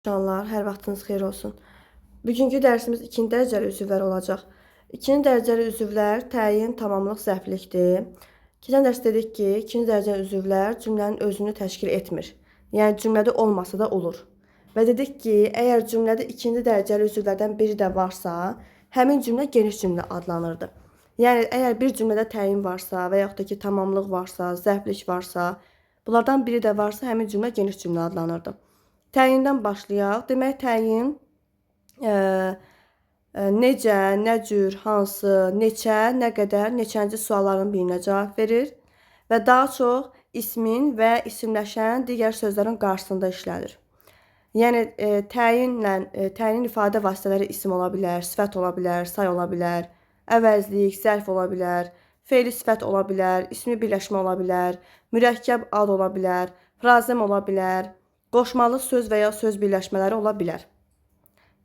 Canlar, hər vaxtınız xeyir olsun. Bugünkü dərsimiz ikinci dərəcəli üzvlər olacaq. İkinci dərəcəli üzvlər təyin, tamamlıq, zərflikdir. Keçən dərs dedik ki, ikinci dərəcəli üzvlər cümlənin özünü təşkil etmir. Yəni cümlədə olmasa da olur. Və dedik ki, əgər cümlədə ikinci dərəcəli üzvlərdən biri də varsa, həmin cümlə geniş cümlə adlanırdı. Yəni əgər bir cümlədə təyin varsa və yaxud da ki, tamamlıq varsa, zərflik varsa, bunlardan biri də varsa, həmin cümlə geniş cümlə adlanırdı. Təyindən başlayaq. Demək, təyin necə, nə cür, hansı, neçə, nə qədər, neçənci sualların birinə cavab verir və daha çox ismin və isimləşən digər sözlərin qarşısında işlənir. Yəni, təyinin ifadə vasitələri isim ola bilər, sifət ola bilər, say ola bilər, əvəzlik, zərf ola bilər, fe'li sifət ola bilər, ismi birləşmə ola bilər, mürəkkəb ad ola bilər, frazem ola bilər, qoşmalı söz və ya söz birləşmələri ola bilər.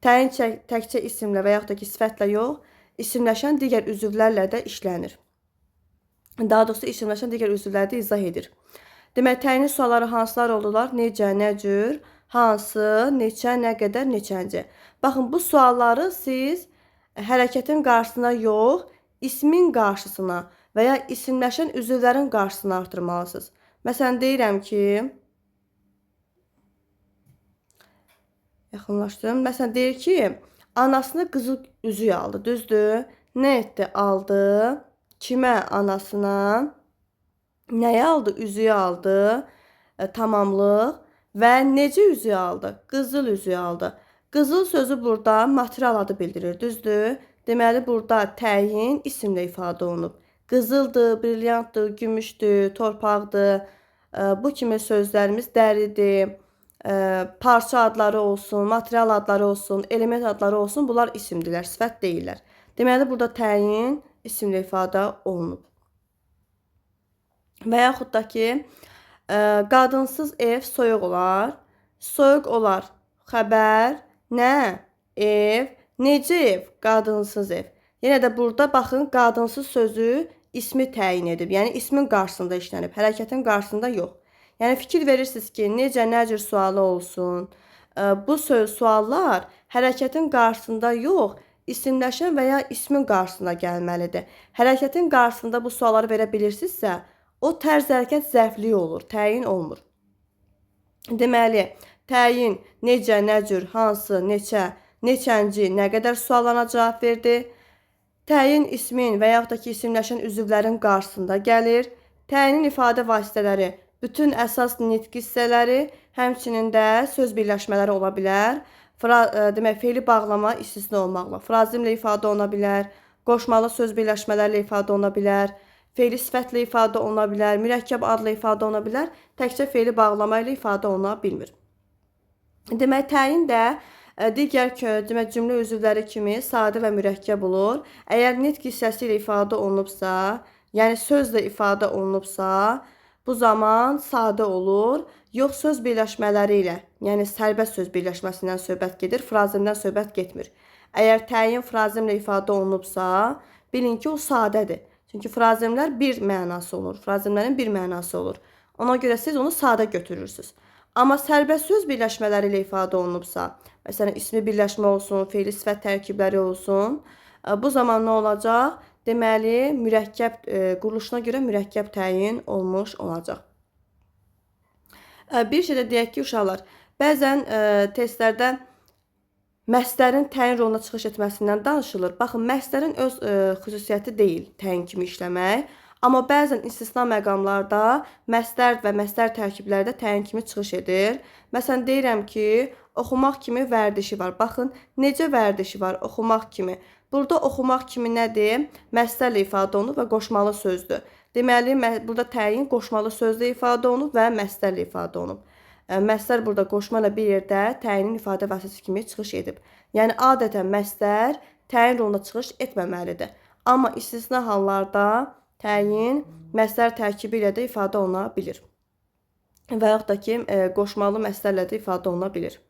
Təyin təkcə isimlə və yaxud da ki, sifətlə yox, isimləşən digər üzvlərlə də işlənir. Daha doğrusu, isimləşən digər üzvləri də izah edir. Demək, təyinin sualları hansılar oldular? Necə, nə cür, hansı, neçə, nə qədər, neçənci. Baxın, bu sualları siz hərəkətin qarşısına yox, ismin qarşısına və ya isimləşən üzvlərin qarşısına artırmalısınız. Məsələn, deyirəm ki, yaxınlaşdırım. Məsələn, deyir ki, anasını qızıl üzük aldı, düzdür? Nə etdi? Aldı. Kimə? Anasına. Nəyə aldı? Üzüyü aldı. Tamamlıq. Və necə üzüyü aldı? Qızıl üzüyü aldı. Qızıl sözü burada material adı bildirir, düzdür? Deməli, burada təyin isimlə ifadə olunub. Qızıldır, brilyantdır, gümüşdür, torpaqdır. Bu kimi sözlərimiz dəridir. Parça adları olsun, material adları olsun, element adları olsun, bunlar isimdirlər, sifət deyirlər. Deməli, burada təyin isimlə ifadə olunub. Və yaxud da ki, qadınsız ev soyuq olar, soyuq olar, xəbər, nə? Ev, necə ev? Qadınsız ev. Yenə də burada, baxın, qadınsız sözü ismi təyin edib, yəni ismin qarşısında işlənib, hərəkətin qarşısında yox. Yəni, fikir verirsiniz ki, necə, nə cür sualı olsun. Bu suallar hərəkətin qarşısında yox, isimləşən və ya ismin qarşısına gəlməlidir. Hərəkətin qarşısında bu sualları verə bilirsinizsə, o tərz hərəkət zərfliyi olur, təyin olmur. Deməli, təyin necə, nə cür, hansı, neçə, neçənci, nə qədər suallarına cavab verdi. Təyin ismin və yaxud da ki, isimləşən üzvlərin qarşısında gəlir. Təyinin ifadə vasitələri bütün əsas nitq hissələri, həmçinin də söz birləşmələri ola bilər. Demək, fe'li bağlama istisna olmaqla. Frazimlə ifadə oluna bilər, qoşmalı söz birləşmələrlə ifadə oluna bilər, fe'li sifətlə ifadə oluna bilər, mürəkkəb adla ifadə oluna bilər, təkcə fe'li bağlama ilə ifadə oluna bilmir. Demək, təyin də digər cümlə üzvləri kimi sadə və mürəkkəb olur. Əgər nitq hissəsi ilə ifadə olunubsa, yəni sözlə ifadə olunubsa, bu zaman sadə olur, yox söz birləşmələri ilə, yəni sərbəst söz birləşməsindən söhbət gedir, frazimdən söhbət getmir. Əgər təyin frazimlə ifadə olunubsa, bilin ki, o sadədir. Çünki frazimlər bir mənası olur, frazimlərin bir mənası olur. Ona görə siz onu sadə götürürsünüz. Amma sərbəst söz birləşmələri ilə ifadə olunubsa, məsələn, ismi birləşmə olsun, fe'li sifət tərkibləri olsun, bu zaman nə olacaq? Deməli, quruluşuna görə mürəkkəb təyin olmuş olacaq. Bir şey də deyək ki, uşaqlar, bəzən testlərdə məsdərin təyin roluna çıxış etməsindən danışılır. Baxın, məsdərin öz xüsusiyyəti deyil təyin kimi işləmək, amma bəzən istisna məqamlarda məsdər və məsdər tərkiblərdə təyin kimi çıxış edir. Məsələn, deyirəm ki, oxumaq kimi vərdişi var. Baxın, necə vərdişi var oxumaq kimi? Burada oxumaq kimi nədir? Məsdərlə ifadə olunub və qoşmalı sözdür. Deməli, burada təyin qoşmalı sözlə ifadə olunub və məsdərlə ifadə olunub. Məsdər burada qoşma ilə bir yerdə təyinin ifadə vasitəsi kimi çıxış edib. Yəni, adətən məsdər təyin roluna çıxış etməməlidir. Amma istisna hallarda təyin məsdər tərkibi ilə də ifadə oluna bilir. Və yaxud da ki, qoşmalı məsdərlə də ifadə oluna bilir.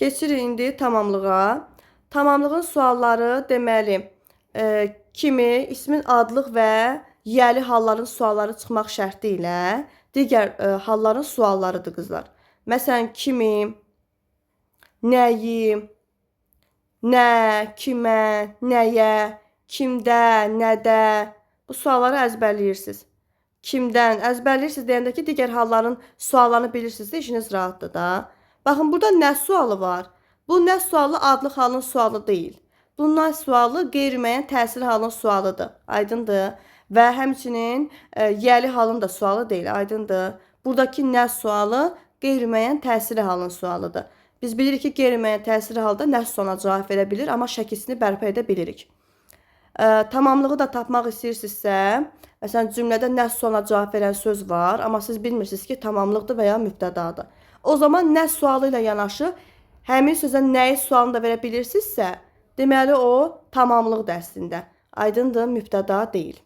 Keçirik indi tamamlığa. Tamamlığın sualları deməli, kimi ismin adlıq və yiyəli halların sualları çıxmaq şərti ilə digər halların suallarıdır qızlar. Məsələn, kimi, nəyi, nə, kimə, nəyə, kimdə, nədə. Bu sualları əzbərləyirsiniz. Kimdən əzbərləyirsiniz deyəndə ki, digər halların suallarını bilirsinizsə işiniz rahatdır da. Baxın, burada nə sualı var? Bu nə sualı adlı halın sualı deyil. Bunlar sualı qeyri-müəyyən təsir halının sualıdır. Aydındır. Və həmçinin yəli halın da sualı deyil. Aydındır. Buradakı nə sualı qeyri-müəyyən təsiri halın sualıdır. Biz bilirik ki, qeyri-müəyyən təsiri halda nə sualına cavab verə bilir, amma şəkilsini bərpa edə bilirik. Tamamlığı da tapmaq istəyirsinizsə, məsələn, cümlədə nə sualına cavab verən söz var, amma siz bilmirsiniz ki, tamamlıqdır və ya mübtədadır. O zaman nə sualı ilə yanaşı həmin sözə nəyi sualını da verə bilirsinizsə, deməli o tamamlıqdır əslində. Aydındır, mübtəda deyil.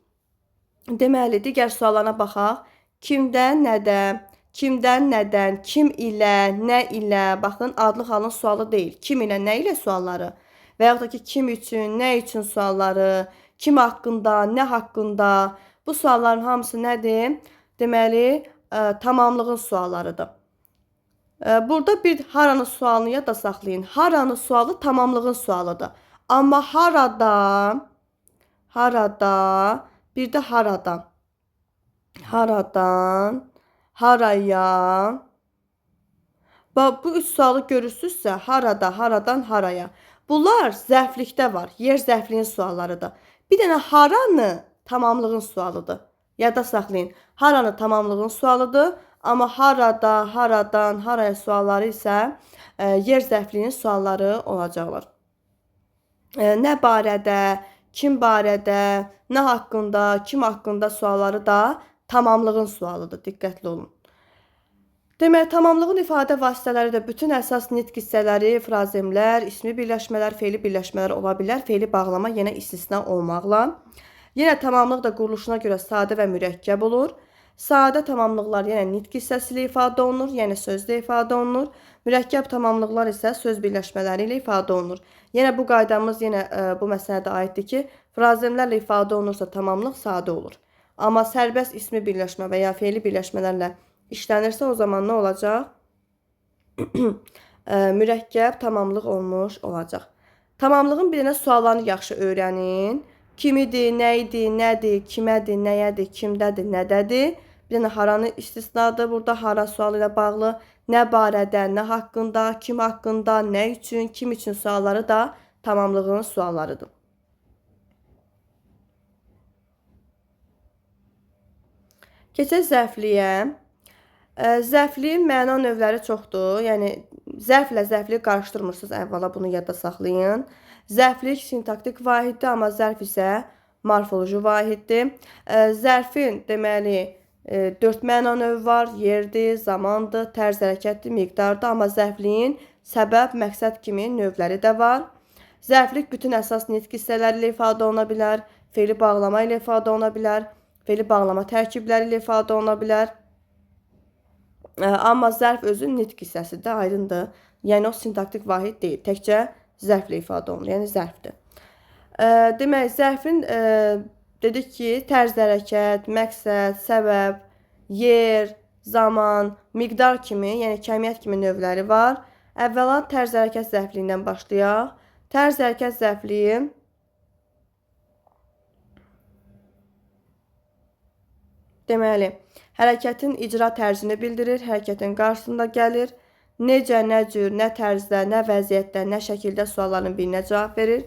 Deməli, digər suallarına baxaq. Kimdən, nədən, kimdən, nədən, kim ilə, nə ilə. Baxın, adlı halın sualı deyil. Kim ilə, nə ilə sualları və yaxud da ki, kim üçün, nə üçün sualları, kim haqqında, nə haqqında. Bu sualların hamısı nədir? Deməli, tamamlığın suallarıdır. Burada bir haranı sualını yadda saxlayın. Haranı sualı tamamlığın sualıdır. Amma harada, bir də haradan. Haradan, haraya. Bu üç sualı görürsünüzsə, harada, haradan, haraya. Bunlar zərflikdə var. Yer zərfliyin suallarıdır. Bir dənə haranı tamamlığın sualıdır. Yadda saxlayın. Haranı tamamlığın sualıdır. Amma harada, haradan, haraya sualları isə yer zərfliyinin sualları olacaqlar. Nə barədə, kim barədə, nə haqqında, kim haqqında sualları da tamamlığın sualıdır. Diqqətli olun. Demək, tamamlığın ifadə vasitələri də bütün əsas nitq hissələri, frazemlər, ismi birləşmələr, fe'li birləşmələr ola bilər. Fe'li bağlama yenə istisna olmaqla. Yenə tamamlıq da quruluşuna görə sadə və mürəkkəb olur. Sadə tamamlıqlar yenə nitq hissəsi ilə ifadə olunur, yəni sözdə ifadə olunur. Mürəkkəb tamamlıqlar isə söz birləşmələri ilə ifadə olunur. Yenə bu qaydamız bu məsələdə aiddir ki, frazemlərlə ifadə olunursa tamamlıq sadə olur. Amma sərbəst ismi birləşmə və ya fe'li birləşmələrlə işlənirsə o zaman nə olacaq? Mürəkkəb tamamlıq olmuş olacaq. Tamamlığın bir dənə suallarını yaxşı öyrənin. Kimidir, nə idi, nədir, kimədir, nəyədir, kimdədir, nədədir. Bir dənə haranı istisnadır. Burada hara sualı ilə bağlı nə barədə, nə haqqında, kim haqqında, nə üçün, kim üçün sualları da tamamlığın suallarıdır. Keçək zərfliyə. Zərfliyin məna növləri çoxdur. Yəni, zərflə zərfliyi qarışdırmırsınız əvvəla, bunu yadda saxlayın. Zərflik sintaktik vahiddir, amma zərf isə morfoloji vahiddir. Zərfin deməli 4 məna növü var. Yerdir, zamandır, tərz hərəkətdir, miqdardır. Amma zərfliyin səbəb, məqsəd kimi növləri də var. Zərflik bütün əsas nitq hissələri ilə ifadə oluna bilər. Fe'li bağlama ilə ifadə oluna bilər. Fe'li bağlama tərkibləri ilə ifadə oluna bilər. Amma zərf özü nitq hissəsidir, aydındır. Yəni o sintaktik vahid deyil, təkcə zərflə ifadə olunur, yəni zərfdir. Demək, zərfin dedik ki, tərz hərəkət, məqsəd, səbəb, yer, zaman, miqdar kimi, yəni kəmiyyət kimi növləri var. Əvvəla tərz hərəkət zərfliyindən başlayaq. Tərz hərəkət zərfliyi deməli, hərəkətin icra tərzini bildirir, hərəkətin qarşısında gəlir. Necə, nə cür, nə tərzdə, nə vəziyyətdə, nə şəkildə sualların birinə cavab verir.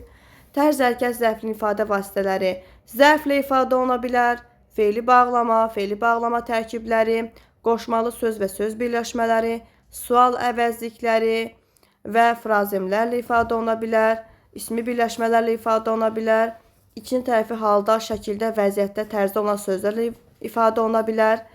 Tərz hərəkət zərfinin ifadə vasitələri zərflə ifadə oluna bilər. Fe'li bağlama tərkibləri, qoşmalı söz və söz birləşmələri, sual əvəzlikləri və frazemlərlə ifadə oluna bilər. İsmi birləşmələrlə ifadə oluna bilər. İkinci tərəfi halda, şəkildə, vəziyyətdə, tərzdə olan sözlərlə ifadə oluna bilər.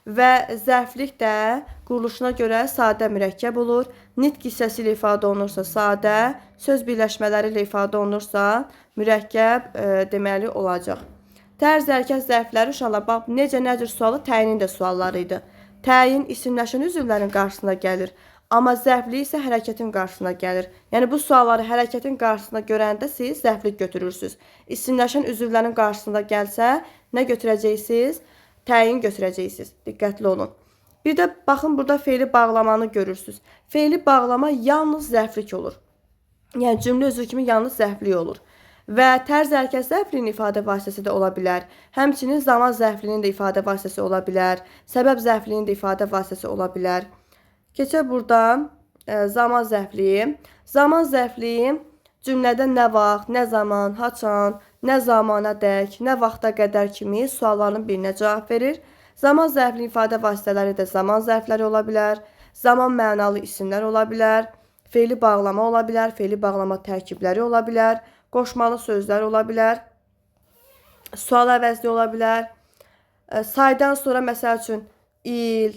Və zərflik də quruluşuna görə sadə mürəkkəb olur. Nitq hissəsi ilə ifadə olunursa sadə, söz birləşmələri ilə ifadə olunursa mürəkkəb deməli olacaq. Tərz hərəkət zərfləri uşaqlar, bax, necə, nəcür sualı təyinin də sualları idi. Təyin isimləşən üzvlərin qarşısına gəlir. Amma zərflik isə hərəkətin qarşısına gəlir. Yəni, bu sualları hərəkətin qarşısına görəndə siz zərflik götürürsünüz. İsimləşən üzvlərin qarşısında gəlsə, nə götürəcəksiniz? Təyin götürəcəksiniz. Diqqətli olun. Bir də baxın burada fe'li bağlamanı görürsüz. Fe'li bağlama yalnız zərflik olur. Yəni cümlə özü kimi yalnız zərflik olur. Və tərz hərəkət zərfliyinin ifadə vasitəsi də ola bilər. Həmçinin zaman zərfliyinin də ifadə vasitəsi ola bilər. Səbəb zərfliyinin də ifadə vasitəsi ola bilər. Keçək burada zaman zərfliyi. Zaman zərfliyi cümlədə nə vaxt, nə zaman, haçan, nə zamanadək, nə vaxta qədər kimi sualların birinə cavab verir. Zaman zərfli ifadə vasitələri də zaman zərfləri ola bilər. Zaman mənalı isimlər ola bilər. Fe'li bağlama ola bilər. Fe'li bağlama tərkibləri ola bilər. Qoşmalı sözlər ola bilər. Sual əvəzli ola bilər. Saydan sonra məsəl üçün il,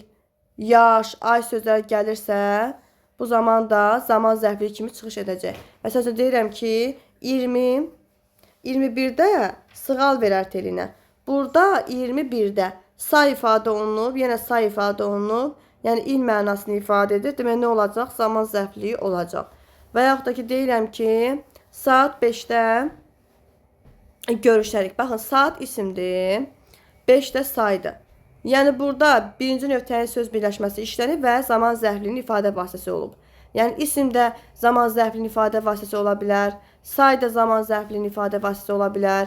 yaş, ay sözləri gəlirsə, bu zaman da zaman zərfliyi kimi çıxış edəcək. Məsələn deyirəm ki, 21-də sığal verər telinə. Burada 21-də say ifadə olunub, yenə say ifadə olunub. Yəni il mənasını ifadə edir. Demək nə olacaq? Zaman zərfliyi olacaq. Və yaxud da ki, deyirəm ki, saat 5-də görüşərik. Baxın, saat isimdir, 5-də saydır. Yəni burada birinci növ təyin söz birləşməsi işlənib və zaman zərfliyinin ifadə vasitəsi olub. Yəni isimdə zaman zərfliyinin ifadə vasitəsi ola bilər, sayda zaman zərfliyinin ifadə vasitəsi ola bilər,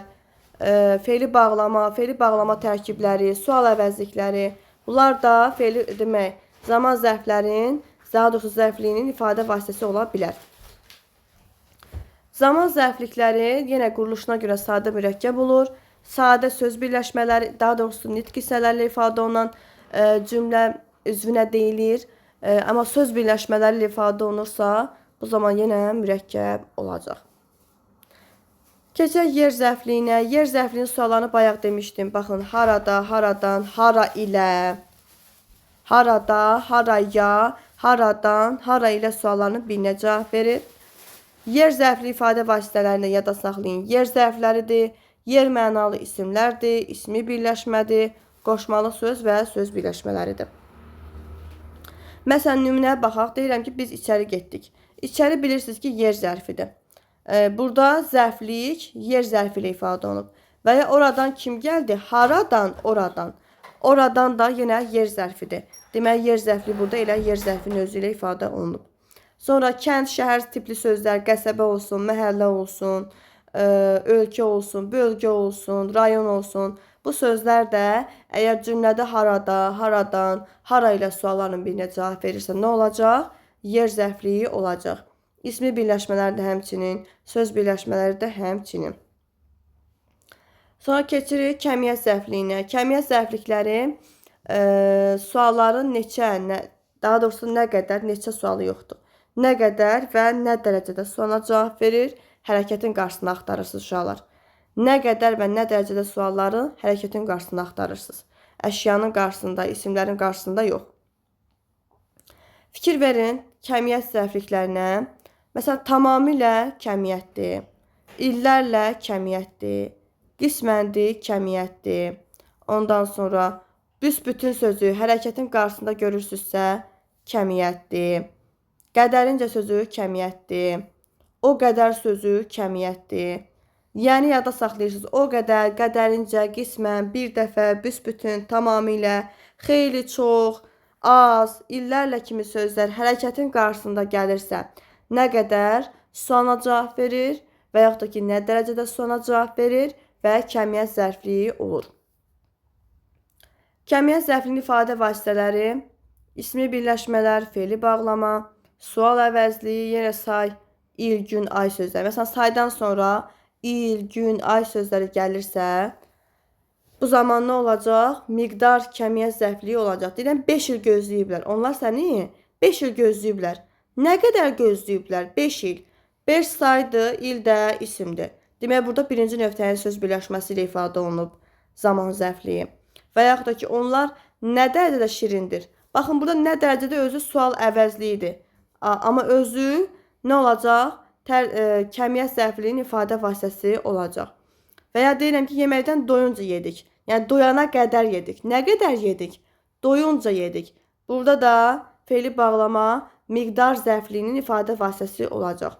fe'li bağlama tərkibləri, sual əvəzlikləri, bunlar da fe'li demək, zaman zərflərin, daha doğrusu zərfliyinin ifadə vasitəsi ola bilər. Zaman zərflikləri yenə quruluşuna görə sadə mürəkkəb olur. Sadə söz birləşmələri, daha doğrusu nitq hissələrlə ifadə olunan cümlə üzvünə deyilir. Amma söz birləşmələri ilə ifadə olunursa, bu zaman yenə mürəkkəb olacaq. Keçək yer zərfliyinə. Yer zərfliyinin suallarını bayaq demişdim. Baxın, harada, haradan, hara ilə, harada, haraya, haradan, hara ilə suallarının birinə cavab verir. Yer zərfli ifadə vasitələrini yada saxlayın. Yer zərfləridir, yer mənalı isimlərdir, ismi birləşmədir, qoşmalı söz və söz birləşmələridir. Məsələn, nümunəyə baxaq. Deyirəm ki, biz içəri getdik. İçəri bilirsiniz ki, yer zərfidir. Burada zərflik yer zərfi ilə ifadə olunub. Və ya oradan kim gəldi? Haradan, oradan. Oradan da yenə yer zərfidir. Demək, yer zərfli burada elə yer zərfinin özü ilə ifadə olunub. Sonra kənd, şəhər tipli sözlər, qəsəbə olsun, məhəllə olsun, ölkə olsun, bölgə olsun, rayon olsun. Bu sözlər də əgər cümlədə harada, haradan, hara ilə sualların birinə cavab verirsə nə olacaq? Yer zərfliyi olacaq. İsmi birləşmələri də həmçinin, söz birləşmələri də həmçinin. Sonra keçirik kəmiyyət zərfliyinə. Kəmiyyət zərflikləri sualların neçə, daha doğrusu nə qədər, neçə sualı yoxdur. Nə qədər və nə dərəcədə sualına cavab verir, hərəkətin qarşısını axtarırsınız uşaqlar. Nə qədər və nə dərəcədə sualları hərəkətin qarşısını axtarırsınız. Əşyanın qarşısında, isimlərin qarşısında yox. Fikir verin kəmiyyət zərfliklərinə. Məsələn, tamamilə kəmiyyətdir, illərlə kəmiyyətdir, qisməndir, kəmiyyətdir. Ondan sonra büsbütün sözü hərəkətin qarşısında görürsünüzsə, kəmiyyətdir. Qədərincə sözü kəmiyyətdir. O qədər sözü kəmiyyətdir. Yəni yada saxlayırsınız. O qədər, qədərincə, qismən, bir dəfə, büsbütün, tamamilə, xeyli, çox, az, illərlə kimi sözlər hərəkətin qarşısında gəlirsə, nə qədər sualına cavab verir və yaxud da ki, nə dərəcədə sualına cavab verir və kəmiyyət zərfliyi olur. Kəmiyyət zərfliyinin ifadə vasitələri, ismi birləşmələr, fe'li bağlama, sual əvəzliyi, yenə say, il, gün, ay sözləri. Məsələn, saydan sonra il, gün, ay sözləri gəlirsə, bu zaman nə olacaq? Miqdar kəmiyyət zərfliyi olacaq. Deyirəm, 5 il gözləyiblər. Onlar səni 5 il gözləyiblər. Nə qədər gözləyiblər? 5 il. 5 saydı, il də isimdir. Demək, burada birinci növ təyin söz birləşməsi ilə ifadə olunub zaman zərfliyi. Və yaxud da ki, onlar nə dərəcədə şirindir? Baxın, burada nə dərəcədə özü sual əvəzliyidir. Amma özü nə olacaq? Kəmiyyət zərfliyinin ifadə vasitəsi olacaq. Və ya deyirəm ki, yeməkdən doyunca yedik. Yəni, doyana qədər yedik. Nə qədər yedik? Doyunca yedik. Burada da fe'li bağlama, miqdar zərfliyinin ifadə vasitəsi olacaq.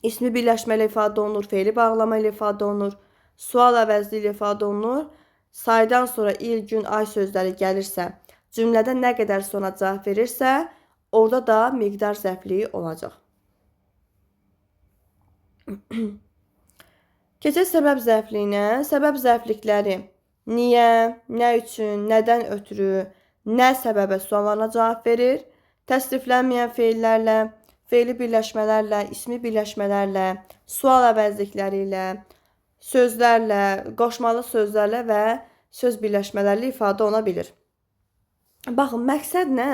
İsmi birləşmə ilə ifadə olunur, fe'li bağlama ilə ifadə olunur, sual əvəzli ilə ifadə olunur. Saydan sonra il, gün, ay sözləri gəlirsə, cümlədə nə qədər sonra cavab verirsə, orada da miqdar zərfliyi olacaq. Keçək səbəb zərfliyinə. Səbəb zərflikləri niyə, nə üçün, nədən ötürü, nə səbəbə suallarına cavab verir. Təsriflənməyən feillərlə, feili birləşmələrlə, ismi birləşmələrlə, sual əvəzlikləri ilə, sözlərlə, qoşmalı sözlərlə və söz birləşmələrlə ifadə oluna bilir. Baxın, məqsədlə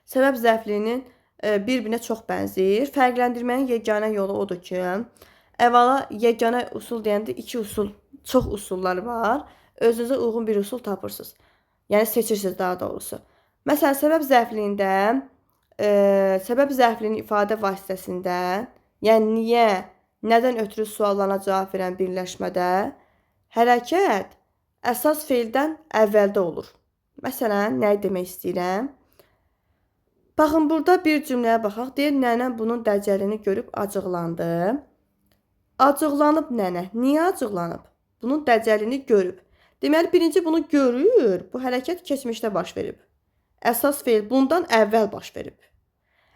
səbəb zərfliyinin bir-birinə çox bənzəyir. Fərqləndirmənin yeganə yolu odur ki, əvvəla yeganə usul deyəndə iki usul, çox usullar var. Özünüzə uyğun bir usul tapırsınız. Yəni seçirsiniz daha doğrusu. Məsələn, səbəb zərfliyinin ifadə vasitəsində, yəni niyə, nədən ötürü suallarına cavab verən birləşmədə hərəkət əsas feildən əvvəldə olur. Məsələn, nə demək istəyirəm? Baxın, burada bir cümləyə baxaq. Deyir, nənə bunun dəcəlini görüb acıqlandı. Acıqlanıb nənə. Niyə acıqlanıb? Bunun dəcəlini görüb. Deməli, birinci bunu görür. Bu hərəkət keçmişdə baş verib. Əsas feil bundan əvvəl baş verib.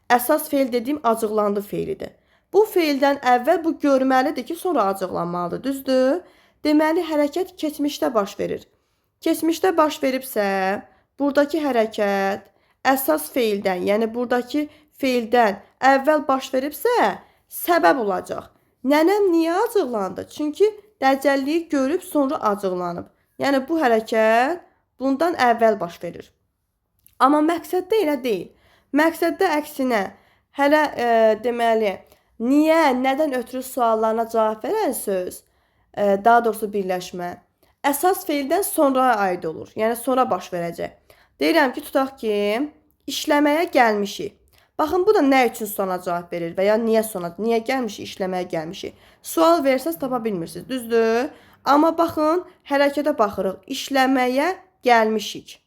Əsas feil dediyim acıqlandı feilidir. Bu feildən əvvəl bu görməlidir ki, sonra acıqlanmalıdır. Düzdür? Deməli, hərəkət keçmişdə baş verir. Keçmişdə baş veribsə, buradakı hərəkət əsas feildən, yəni buradakı feildən əvvəl baş veribsə, səbəb olacaq. Nənəm niyə acıqlandı? Çünki dəcəlliyi görüb sonra acıqlanıb. Yəni bu hərəkət bundan əvvəl baş verir. Amma məqsəddə elə deyil. Məqsəddə əksinə, hələ deməli, niyə, nədən ötürü suallarına cavab verən söz, daha doğrusu birləşmə, əsas feildən sonra aid olur. Yəni sonra baş verəcək. Deyirəm ki, tutaq ki, işləməyə gəlmişik. Baxın, bu da nə üçün sonra cavab verir və ya niyə gəlmişik, işləməyə gəlmişik. Sual versəz tapa bilmirsiniz, düzdür? Amma baxın, hərəkətə baxırıq, işləməyə gəlmişik.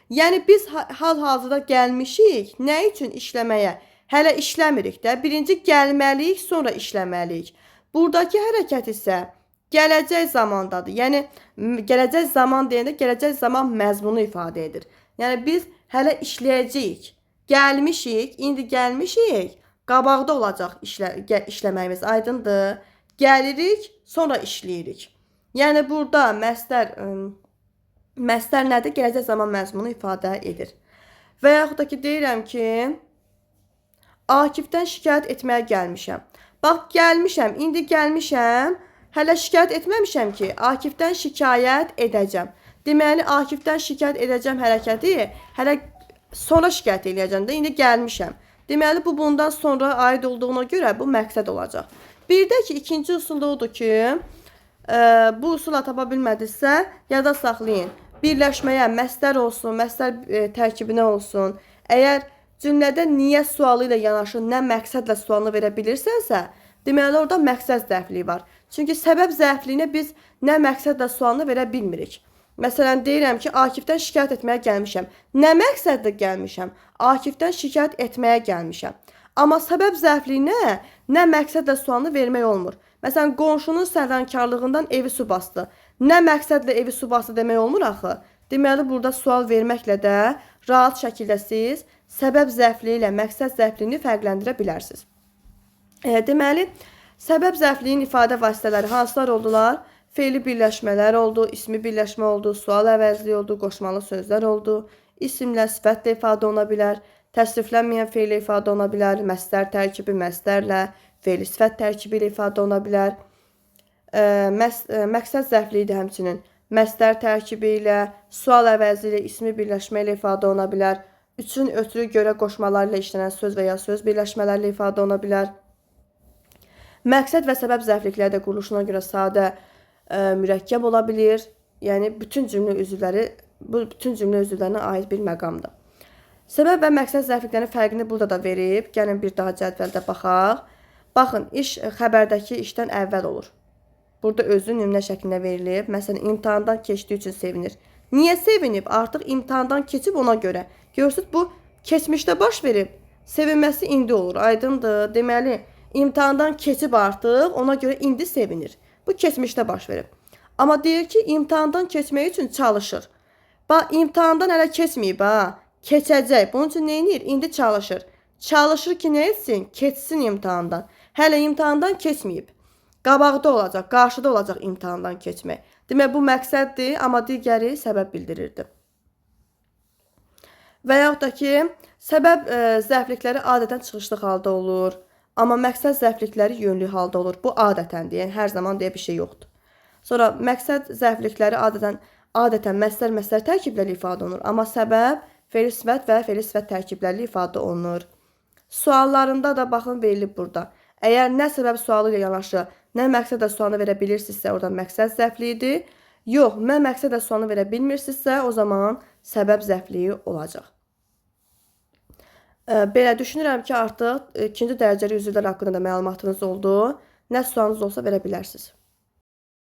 Yəni biz hal-hazırda gəlmişik, nə üçün işləməyə? Hələ işləmirik də, birinci gəlməliyik, sonra işləməliyik. Buradakı hərəkət isə gələcək zamandadır. Yəni, gələcək zaman deyəndə, gələcək zaman məzmunu ifadə edir. Yəni, biz hələ işləyəcəyik. Gəlmişik, indi gəlmişik, qabaqda olacaq işləməyimiz, aydındır. Gəlirik, sonra işləyirik. Yəni, burada məstər nədir? Gələcək zaman məzmunu ifadə edir. Və yaxud da ki, deyirəm ki, Akifdən şikayət etməyə gəlmişəm. Bax, gəlmişəm, indi gəlmişəm, hələ şikayət etməmişəm ki, Akifdən şikayət edəcəm. Deməli, Akifdən şikayət edəcəm hərəkəti, hələ sonra şikayət edəcəm də, indi gəlmişəm. Deməli, bu bundan sonra aid olduğuna görə bu məqsəd olacaq. Bir də ki, ikinci usul odur ki, bu usula tapa bilmədinizsə, yada saxlayın. Birləşməyə məstər olsun, məstər tərkibinə olsun. Əgər cümlədə niyə sualı ilə yanaşı nə məqsədlə sualını verə bilirsənsə, deməli orada məqsəd zərfliyi var. Çünki səbəb zərfliyinə biz nə məqsədlə sualını verə bilmirik. Məsələn, deyirəm ki, Akifdən şikayət etməyə gəlmişəm. Nə məqsədlə gəlmişəm? Akifdən şikayət etməyə gəlmişəm. Amma səbəb zərfliyinə nə məqsədlə sualını vermək olmur. Məsələn, qonşunun sərvənkarlığından evi su bastı. Nə məqsədlə evi su bastı demək olmur axı. Deməli, burada sual verməklə də rahat şəkildə siz səbəb zərfliyi ilə məqsəd zərfliyini fərqləndirə bilərsiniz. Deməli, səbəb zərfliyinin ifadə vasitələri hansılar oldular? Feili birləşmələr oldu, ismi birləşmə oldu, sual əvəzliyi oldu, qoşmalı sözlər oldu, isimlə, sifətlə ifadə oluna bilər, təsriflənməyən feillə ifadə oluna bilər, məstər tərkibi məstərlə, feili sifət tərkibi ilə ifadə oluna bilər. Məqsəd zərfliyi də həmçinin məstər tərkibi ilə, sual əvəzi ilə, ismi birləşmə ilə ifadə oluna bilər. Üçün ötürü görə qoşmalarla işlənən söz və ya söz birləşmələrlə ifadə oluna bilər. Məqsəd və səbəb zərflikləri də quruluşuna görə sadə, mürəkkəb ola bilir. Yəni, bütün cümlə üzvlərinə aid bir məqamdır. Səbəb və məqsəd zərfliklərinin fərqini burada da verib. Gəlin bir daha cədvəldə baxaq. Baxın, iş xəbərdəki işdən əvvəl olur. Burada özü nümunə şəklində verilib. Məsələn, imtahandan keçdiyi üçün sevinir. Niyə sevinib? Artıq imtahandan keçib ona görə. Görürsünüz, bu keçmişdə baş verib. Sevinməsi indi olur, aydındır. Deməli, imtahandan keçib artıq, ona görə indi sevinir. Bu keçmişdə baş verib. Amma deyir ki, imtahandan keçmək üçün çalışır. Bax, imtahandan hələ keçməyib, ha. Keçəcək. Bunun üçün nə edir? İndi çalışır. Çalışır ki, nə etsin? Keçsin imtahandan. Hələ imtahandan keçməyib. Qabaqda olacaq, qarşıda olacaq imtahandan keçmək. Demək, bu məqsəddir, amma digəri səbəb bildirirdi. Və yaxud da ki, səbəb zərflikləri adətən çıxışlı halda olur. Amma məqsəd zərflikləri yönlü halda olur. Bu adətəndir, yəni hər zaman deyə bir şey yoxdur. Sonra məqsəd zərflikləri adətən məsdər tərkibləri ifadə olunur. Amma səbəb fe'li sifət və fe'li sifət tərkibləri ifadə olunur. Suallarında da baxın verilib burada. Əgər nə səbəb sualı ilə yanaşı, nə məqsəd də sualını verə bilirsinizsə, orada məqsəd zərfliyidir. Yox, nə məqsəd də sualını verə bilmirsinizsə, o zaman səbəb zərfliyi olacaq. Belə düşünürəm ki, artıq ikinci dərəcəli üzvlər haqqında da məlumatınız oldu. Nə sualınız olsa verə bilərsiniz.